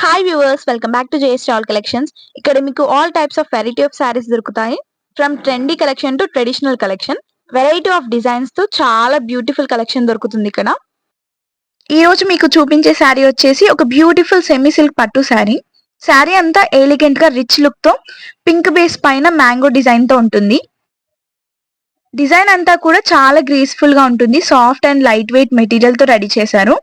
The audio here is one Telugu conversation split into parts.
Hi viewers, welcome back to JS stall collections. ఇక్కడ మీకు all types of variety of saris దొరుకుతాయి. From trendy collection to traditional collection, variety of designs తో చాలా బ్యూటిఫుల్ కలెక్షన్ దొరుకుతుంది ఇక్కడ. ఈ రోజు మీకు చూపించే శారీ వచ్చేసి ఒక బ్యూటిఫుల్ సెమీ సిల్క్ పట్టు శారీ. శారీ అంతా ఎలిగెంట్ గా రిచ్ లుక్ తో పింక్ బేస్ పైన మ్యాంగో డిజైన్ తో ఉంటుంది. డిజైన్ అంతా కూడా చాలా గ్రేస్ఫుల్ గా ఉంటుంది. Soft and light weight material తో రెడీ చేశారు.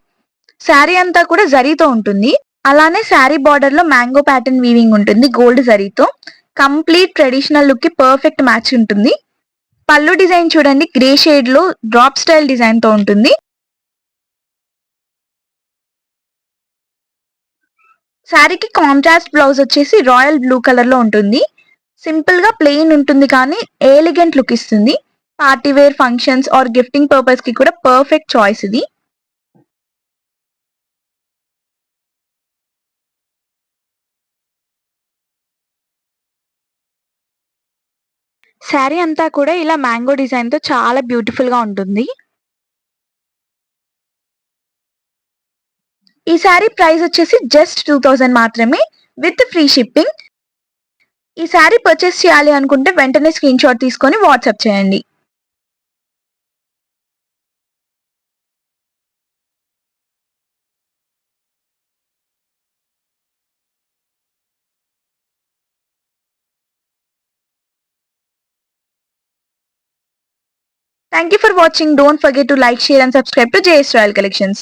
శారీ అంతా కూడా జరీతో ఉంటుంది. అలానే శారీ బార్డర్ లో మ్యాంగో ప్యాటర్న్ వీవింగ్ ఉంటుంది గోల్డ్ జరీతో. కంప్లీట్ ట్రెడిషనల్ లుక్ కి పర్ఫెక్ట్ మ్యాచ్ ఉంటుంది. పళ్ళు డిజైన్ చూడండి, గ్రే షేడ్ లో డ్రాప్ స్టైల్ డిజైన్ తో ఉంటుంది. శారీకి కాంట్రాస్ట్ బ్లౌజ్ వచ్చేసి రాయల్ బ్లూ కలర్ లో ఉంటుంది. సింపుల్ గా ప్లెయిన్ ఉంటుంది కానీ ఎలిగెంట్ లుక్ ఇస్తుంది. Party wear functions or gifting purpose కి కూడా పర్ఫెక్ట్ చాయిస్ ఇది. శారీ అంతా కూడా ఇలా మ్యాంగో డిజైన్ తో చాలా బ్యూటిఫుల్ గా ఉంటుంది. ఈ శారీ ప్రైస్ వచ్చేసి జస్ట్ 2000 మాత్రమే, విత్ ఫ్రీ షిప్పింగ్. ఈ శారీ పర్చేస్ చేయాలి అనుకుంటే వెంటనే స్క్రీన్ షాట్ తీసుకొని వాట్సాప్ చేయండి. Thank you for watching. Don't forget to like, share and subscribe to JS Royal Collections.